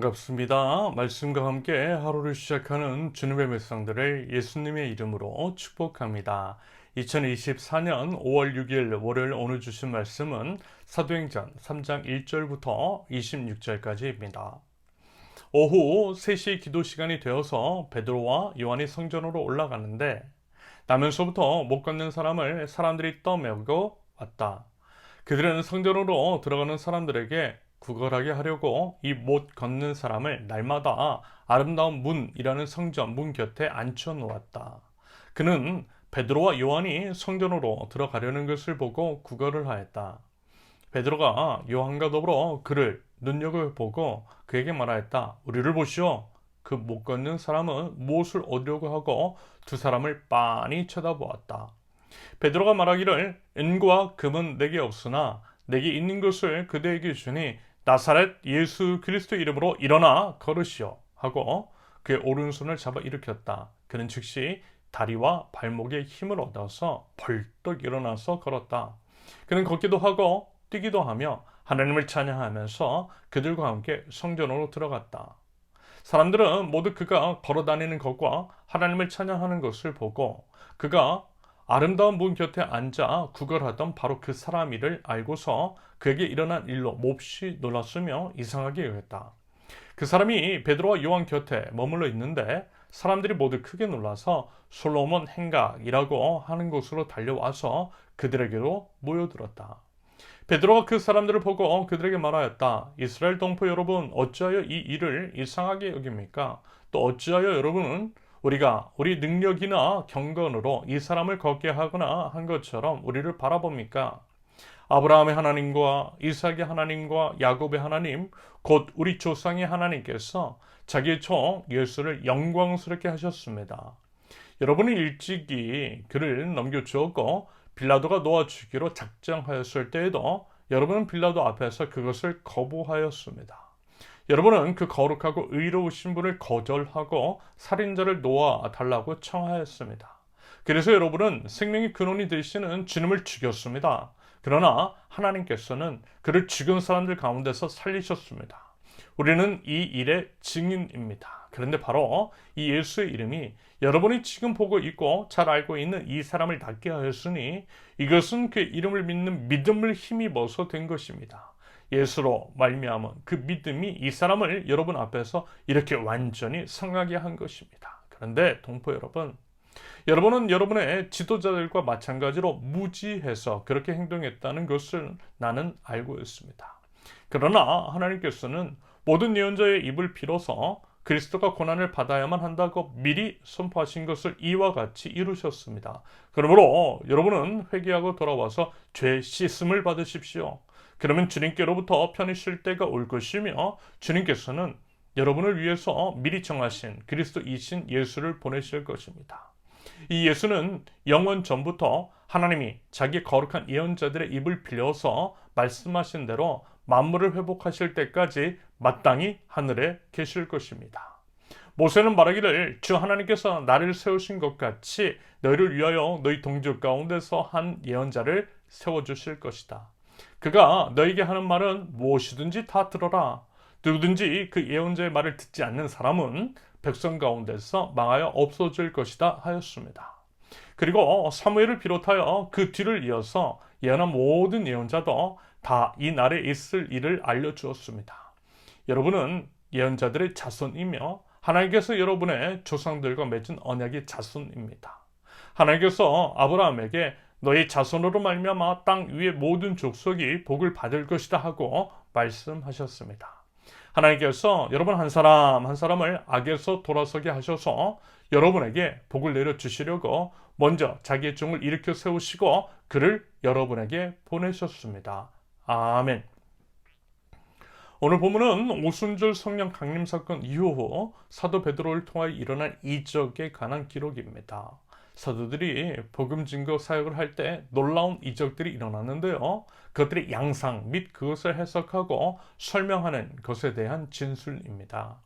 반갑습니다. 말씀과 함께 하루를 시작하는 주님의 백성들을 예수님의 이름으로 축복합니다. 2024년 5월 6일 월요일 오늘 주신 말씀은 사도행전 3장 1절부터 26절까지입니다. 오후 3시 기도 시간이 되어서 베드로와 요한이 성전으로 올라가는데 나면서부터 못 걷는 사람을 사람들이 떠매고 왔다. 그들은 성전으로 들어가는 사람들에게 구걸하게 하려고 이 못 걷는 사람을 날마다 아름다운 문이라는 성전 문 곁에 앉혀 놓았다. 그는 베드로와 요한이 성전으로 들어가려는 것을 보고 구걸을 하였다. 베드로가 요한과 더불어 그를 눈여겨보고 그에게 말하였다. 우리를 보시오. 그 못 걷는 사람은 무엇을 얻으려고 하고 두 사람을 빤히 쳐다보았다. 베드로가 말하기를 은과 금은 내게 없으나 내게 있는 것을 그대에게 주니 나사렛 예수 그리스도 이름으로 일어나 걸으시오 하고 그의 오른손을 잡아 일으켰다. 그는 즉시 다리와 발목에 힘을 얻어서 벌떡 일어나서 걸었다. 그는 걷기도 하고 뛰기도 하며 하나님을 찬양하면서 그들과 함께 성전으로 들어갔다. 사람들은 모두 그가 걸어다니는 것과 하나님을 찬양하는 것을 보고 그가 아름다운 문 곁에 앉아 구걸하던 바로 그 사람이를 알고서 그에게 일어난 일로 몹시 놀랐으며 이상하게 여겼다. 그 사람이 베드로와 요한 곁에 머물러 있는데 사람들이 모두 크게 놀라서 솔로몬 행각이라고 하는 곳으로 달려와서 그들에게로 모여들었다. 베드로가 그 사람들을 보고 그들에게 말하였다. 이스라엘 동포 여러분, 어찌하여 이 일을 이상하게 여깁니까? 또 어찌하여 여러분은 우리가 우리 능력이나 경건으로 이 사람을 걷게 하거나 한 것처럼 우리를 바라봅니까? 아브라함의 하나님과 이삭의 하나님과 야곱의 하나님, 곧 우리 조상의 하나님께서 자기의 종 예수를 영광스럽게 하셨습니다. 여러분이 일찍이 그를 넘겨주었고 빌라도가 놓아주기로 작정하였을 때에도 여러분은 빌라도 앞에서 그것을 거부하였습니다. 여러분은 그 거룩하고 의로우신 분을 거절하고 살인자를 놓아달라고 청하였습니다. 그래서 여러분은 생명의 근원이 되시는 주님을 죽였습니다. 그러나 하나님께서는 그를 죽은 사람들 가운데서 살리셨습니다. 우리는 이 일의 증인입니다. 그런데 바로 이 예수의 이름이 여러분이 지금 보고 있고 잘 알고 있는 이 사람을 낫게 하였으니 이것은 그 이름을 믿는 믿음을 힘입어서 된 것입니다. 예수로 말미암은 그 믿음이 이 사람을 여러분 앞에서 이렇게 완전히 성하게 한 것입니다. 그런데 동포 여러분, 여러분은 여러분의 지도자들과 마찬가지로 무지해서 그렇게 행동했다는 것을 나는 알고 있습니다. 그러나 하나님께서는 모든 예언자의 입을 빌어서 그리스도가 고난을 받아야만 한다고 미리 선포하신 것을 이와 같이 이루셨습니다. 그러므로 여러분은 회개하고 돌아와서 죄 씻음을 받으십시오. 그러면 주님께로부터 편히 쉴 때가 올 것이며 주님께서는 여러분을 위해서 미리 정하신 그리스도이신 예수를 보내실 것입니다. 이 예수는 영원 전부터 하나님이 자기 거룩한 예언자들의 입을 빌려서 말씀하신 대로 만물을 회복하실 때까지 마땅히 하늘에 계실 것입니다. 모세는 말하기를 주 하나님께서 나를 세우신 것 같이 너희를 위하여 너희 동족 가운데서 한 예언자를 세워주실 것이다. 그가 너에게 하는 말은 무엇이든지 다 들어라. 누구든지 그 예언자의 말을 듣지 않는 사람은 백성 가운데서 망하여 없어질 것이다 하였습니다. 그리고 사무엘을 비롯하여 그 뒤를 이어서 예언한 모든 예언자도 다 이 날에 있을 일을 알려주었습니다. 여러분은 예언자들의 자손이며 하나님께서 여러분의 조상들과 맺은 언약의 자손입니다. 하나님께서 아브라함에게 너희 자손으로 말미암아 땅 위의 모든 족속이 복을 받을 것이다 하고 말씀하셨습니다. 하나님께서 여러분 한 사람 한 사람을 악에서 돌아서게 하셔서 여러분에게 복을 내려주시려고 먼저 자기의 종을 일으켜 세우시고 그를 여러분에게 보내셨습니다. 아멘. 오늘 본문은 오순절 성령 강림 사건 이후 사도 베드로를 통하여 일어난 이적에 관한 기록입니다. 사도들이 복음 증거 사역을 할 때 놀라운 이적들이 일어났는데요. 그것들의 양상 및 그것을 해석하고 설명하는 것에 대한 진술입니다.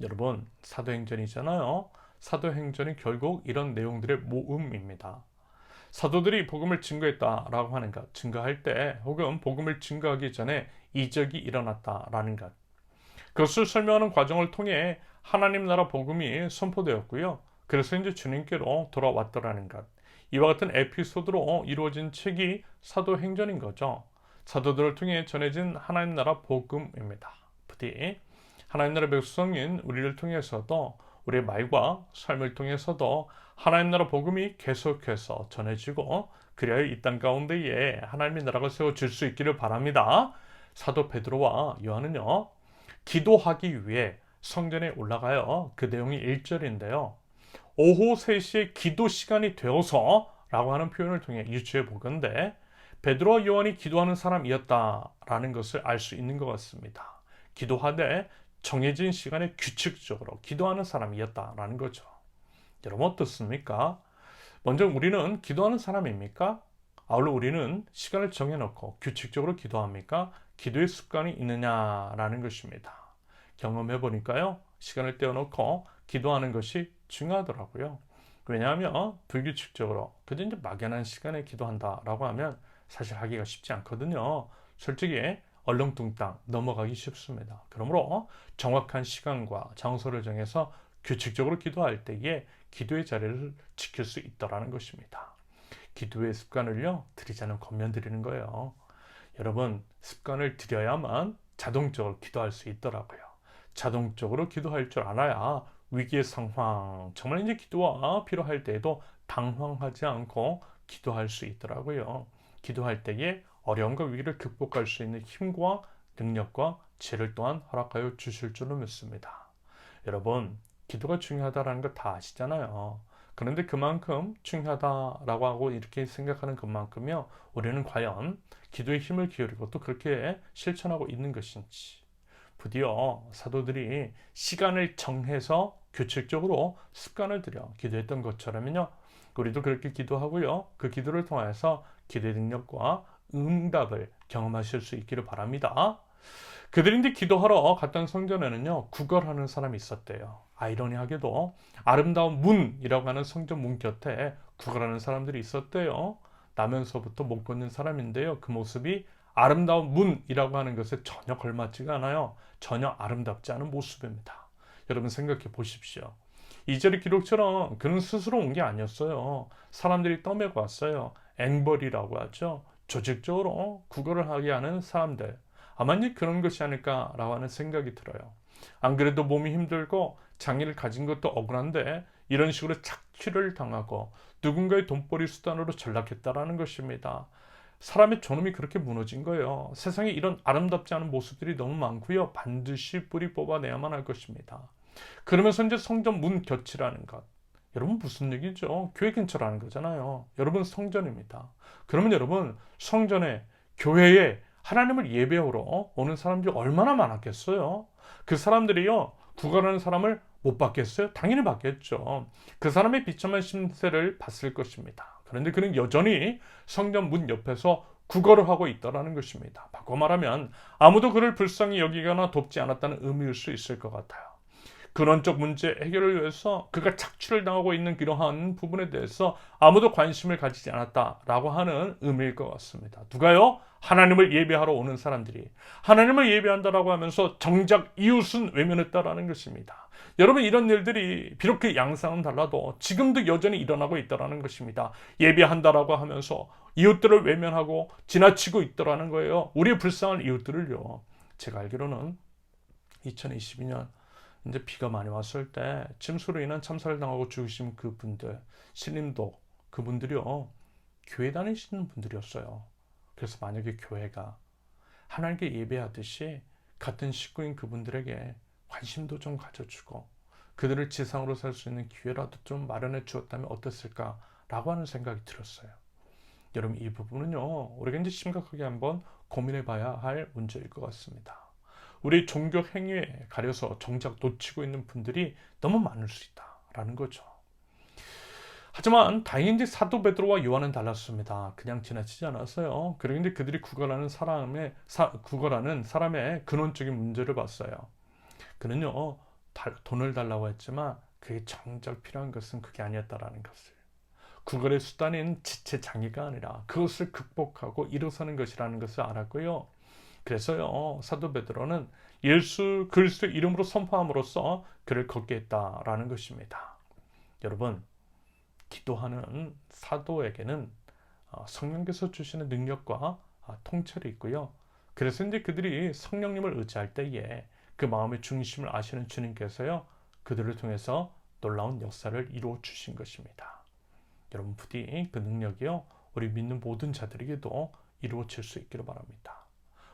여러분, 사도행전이잖아요. 사도행전이 결국 이런 내용들의 모음입니다. 사도들이 복음을 증거했다라고 하는 것, 증거할 때 혹은 복음을 증거하기 전에 이적이 일어났다라는 것. 그것을 설명하는 과정을 통해 하나님 나라 복음이 선포되었고요. 그래서 이제 주님께로 돌아왔더라는 것. 이와 같은 에피소드로 이루어진 책이 사도행전인 거죠. 사도들을 통해 전해진 하나님 나라 복음입니다. 부디 하나님 나라 백성인 우리를 통해서도 우리의 말과 삶을 통해서도 하나님 나라 복음이 계속해서 전해지고 그리하여 이 땅 가운데에 하나님의 나라가 세워질 수 있기를 바랍니다. 사도 베드로와 요한은요, 기도하기 위해 성전에 올라가요. 그 내용이 1절인데요. 오후 3시에 기도 시간이 되어서 라고 하는 표현을 통해 유추해 보건대 베드로와 요한이 기도하는 사람이었다라는 것을 알 수 있는 것 같습니다. 기도하되 정해진 시간에 규칙적으로 기도하는 사람이었다라는 거죠. 여러분 어떻습니까? 먼저 우리는 기도하는 사람입니까? 아울러 우리는 시간을 정해놓고 규칙적으로 기도합니까? 기도의 습관이 있느냐라는 것입니다. 경험해 보니까요, 시간을 떼어놓고 기도하는 것이 중요하더라고요. 왜냐하면 불규칙적으로 그저 이제 막연한 시간에 기도한다라고 하면 사실 하기가 쉽지 않거든요. 솔직히 얼렁뚱땅 넘어가기 쉽습니다. 그러므로 정확한 시간과 장소를 정해서 규칙적으로 기도할 때에 기도의 자리를 지킬 수 있다는 것입니다. 기도의 습관을요, 들이자는 권면드리는 거예요. 여러분, 습관을 들여야만 자동적으로 기도할 수 있더라고요. 자동적으로 기도할 줄 알아야 위기의 상황, 정말 이제 기도가 필요할 때에도 당황하지 않고 기도할 수 있더라고요. 기도할 때에 어려움과 위기를 극복할 수 있는 힘과 능력과 지혜를 또한 허락하여 주실 줄로 믿습니다. 여러분, 기도가 중요하다는 거 다 아시잖아요. 그런데 그만큼 중요하다라고 하고 이렇게 생각하는 것만큼요, 우리는 과연 기도에 힘을 기울이고 또 그렇게 실천하고 있는 것인지. 부디어 사도들이 시간을 정해서 규칙적으로 습관을 들여 기도했던 것처럼요, 우리도 그렇게 기도하고요, 그 기도를 통해서 기도의 능력과 응답을 경험하실 수 있기를 바랍니다. 그들이 이제 기도하러 갔던 성전에는요, 구걸하는 사람이 있었대요. 아이러니하게도 아름다운 문이라고 하는 성전 문 곁에 구걸하는 사람들이 있었대요. 나면서부터 못 걷는 사람인데요, 그 모습이 아름다운 문이라고 하는 것에 전혀 걸맞지가 않아요. 전혀 아름답지 않은 모습입니다. 여러분 생각해 보십시오. 이절의 기록처럼 그는 스스로 온 게 아니었어요. 사람들이 떠매고 왔어요. 앵벌이라고 하죠. 조직적으로 구걸을 하게 하는 사람들. 아마 이제 그런 것이 아닐까라고 하는 생각이 들어요. 안 그래도 몸이 힘들고 장애를 가진 것도 억울한데 이런 식으로 착취를 당하고 누군가의 돈벌이 수단으로 전락했다라는 것입니다. 사람의 존엄이 그렇게 무너진 거예요. 세상에 이런 아름답지 않은 모습들이 너무 많고요. 반드시 뿌리 뽑아내야만 할 것입니다. 그러면서 이제 성전 문 곁이라는 것. 여러분 무슨 얘기죠? 교회 근처라는 거잖아요. 여러분 성전입니다. 그러면 여러분 성전에, 교회에 하나님을 예배하러 오는 사람들이 얼마나 많았겠어요? 그 사람들이요, 구걸하는 사람을 못 받겠어요? 당연히 받겠죠. 그 사람의 비참한 심세를 봤을 것입니다. 그런데 그는 여전히 성전 문 옆에서 구걸을 하고 있다는 것입니다. 바꿔 말하면 아무도 그를 불쌍히 여기거나 돕지 않았다는 의미일 수 있을 것 같아요. 근원적 문제 해결을 위해서 그가 착취를 당하고 있는 이러한 부분에 대해서 아무도 관심을 가지지 않았다라고 하는 의미일 것 같습니다. 누가요? 하나님을 예배하러 오는 사람들이 하나님을 예배한다라고 하면서 정작 이웃은 외면했다라는 것입니다. 여러분 이런 일들이 비록 그 양상은 달라도 지금도 여전히 일어나고 있다라는 것입니다. 예배한다라고 하면서 이웃들을 외면하고 지나치고 있다라는 거예요. 우리의 불쌍한 이웃들을요. 제가 알기로는 2022년 이제 비가 많이 왔을 때 침수로 인한 참사를 당하고 죽으신 그분들, 신림도 그분들이요, 교회 다니시는 분들이었어요. 그래서 만약에 교회가 하나님께 예배하듯이 같은 식구인 그분들에게 관심도 좀 가져주고 그들을 지상으로 살 수 있는 기회라도 좀 마련해 주었다면 어땠을까라고 하는 생각이 들었어요. 여러분 이 부분은요, 우리가 이제 심각하게 한번 고민해 봐야 할 문제일 것 같습니다. 우리 종교 행위에 가려서 정작 놓치고 있는 분들이 너무 많을 수 있다라는 거죠. 하지만 다행히 사도 베드로와 요한은 달랐습니다. 그냥 지나치지 않았어요. 그런데 그들이 구걸하는 사람의 근원적인 문제를 봤어요. 그는요, 돈을 달라고 했지만 그게 정작 필요한 것은 그게 아니었다라는 것을. 구걸의 수단인 지체 장애가 아니라 그것을 극복하고 일어서는 것이라는 것을 알았고요. 그래서요, 사도 베드로는 예수 그리스도의 이름으로 선포함으로써 그를 걷게 했다라는 것입니다. 여러분, 기도하는 사도에게는 성령께서 주시는 능력과 통찰이 있고요. 그래서 이제 그들이 성령님을 의지할 때에 그 마음의 중심을 아시는 주님께서요, 그들을 통해서 놀라운 역사를 이루어 주신 것입니다. 여러분, 부디 그 능력이요, 우리 믿는 모든 자들에게도 이루어질 수 있기를 바랍니다.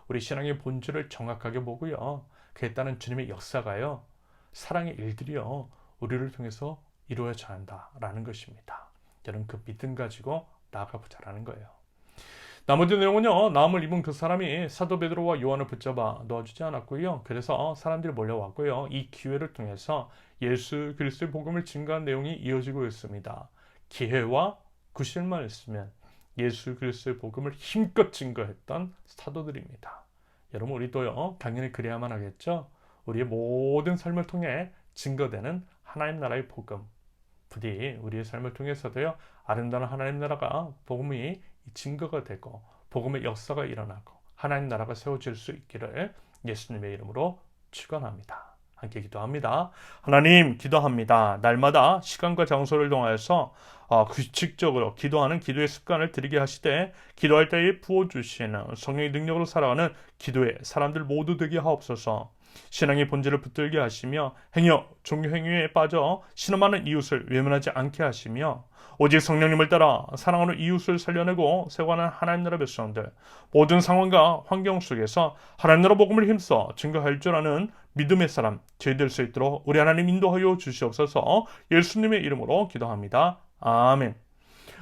우리 신앙의 본질을 정확하게 보고요, 그에 따른 주님의 역사가요, 사랑의 일들이요, 우리를 통해서 이루어져야 한다라는 것입니다. 여러분, 그 믿음 가지고 나아가보자라는 거예요. 나머지 내용은요, 나음을 입은 그 사람이 사도 베드로와 요한을 붙잡아 놓아주지 않았고요. 그래서 사람들이 몰려왔고요. 이 기회를 통해서 예수 그리스도의 복음을 증거한 내용이 이어지고 있습니다. 기회와 구실만 있으면 예수 그리스도의 복음을 힘껏 증거했던 사도들입니다. 여러분, 우리도요, 당연히 그래야만 하겠죠. 우리의 모든 삶을 통해 증거되는 하나님 나라의 복음, 부디 우리의 삶을 통해서도요, 아름다운 하나님 나라가 복음이 증거가 되고 복음의 역사가 일어나고 하나님 나라가 세워질 수 있기를 예수님의 이름으로 축원합니다. 함께 기도합니다. 하나님, 기도합니다. 날마다 시간과 장소를 동하여서 규칙적으로 기도하는 기도의 습관을 들이게 하시되 기도할 때에 부어주시는 성령의 능력으로 살아가는 기도의 사람들 모두 되게 하옵소서. 신앙의 본질을 붙들게 하시며 행여 종교 행위에 빠져 신음하는 이웃을 외면하지 않게 하시며 오직 성령님을 따라 사랑하는 이웃을 살려내고 세워가는 하나님 나라 백성들, 모든 상황과 환경 속에서 하나님 나라 복음을 힘써 증거할 줄 아는 믿음의 사람 저희될 수 있도록 우리 하나님 인도하여 주시옵소서. 예수님의 이름으로 기도합니다. 아멘.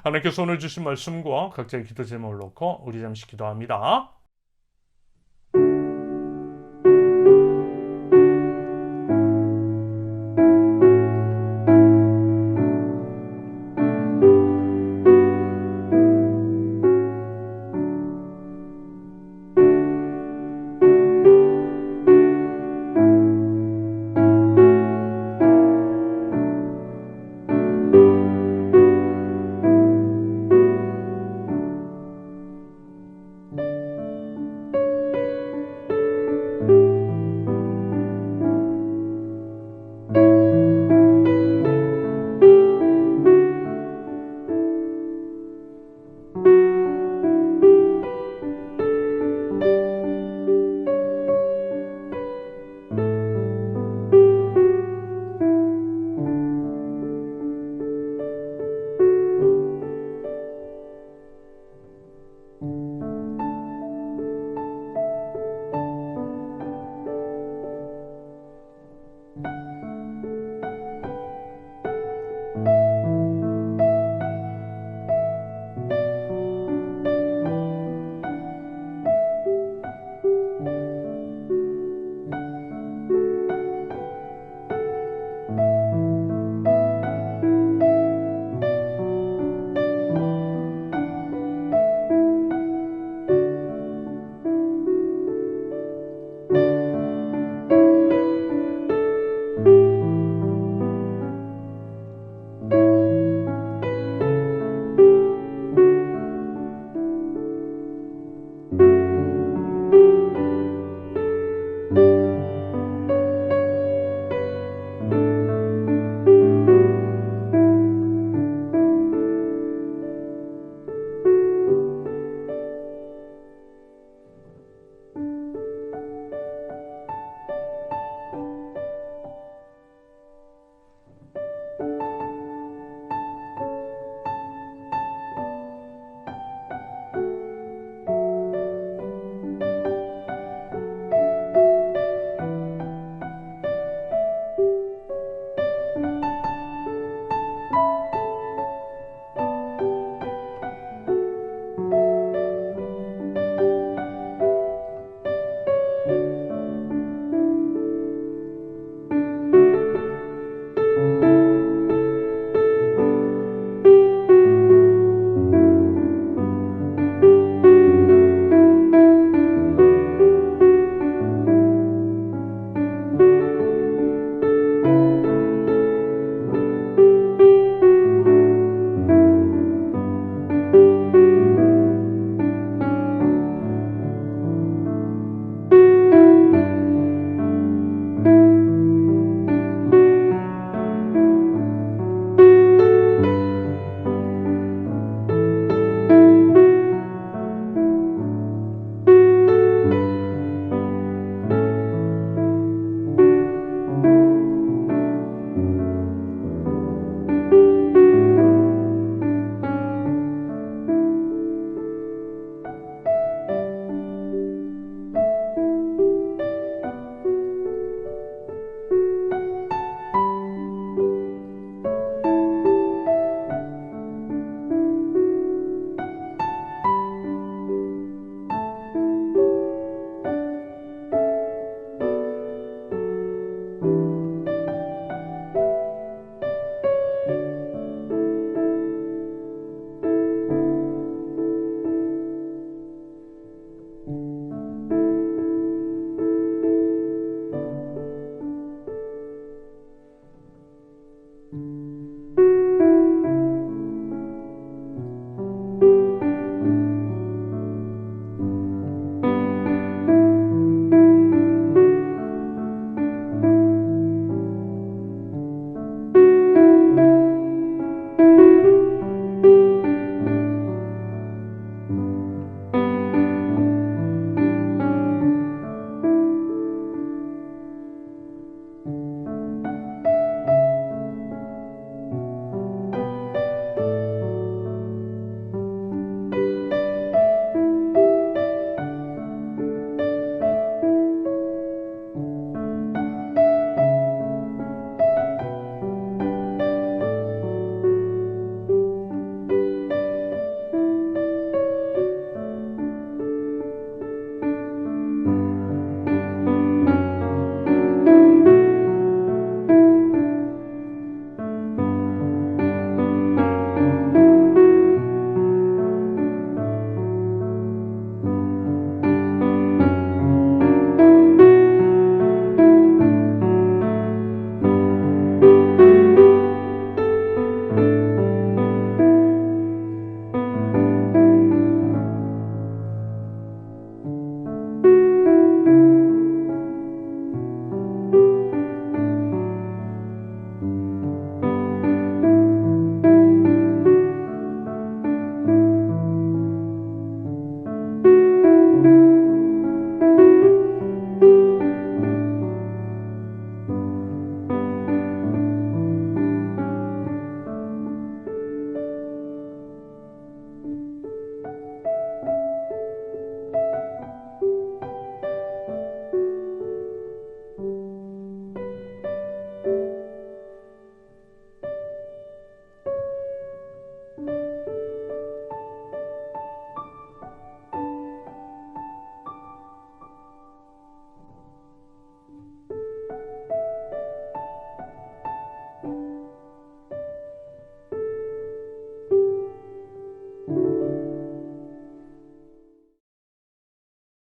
하나님께서 오늘 주신 말씀과 각자의 기도 제목을 놓고 우리 잠시 기도합니다.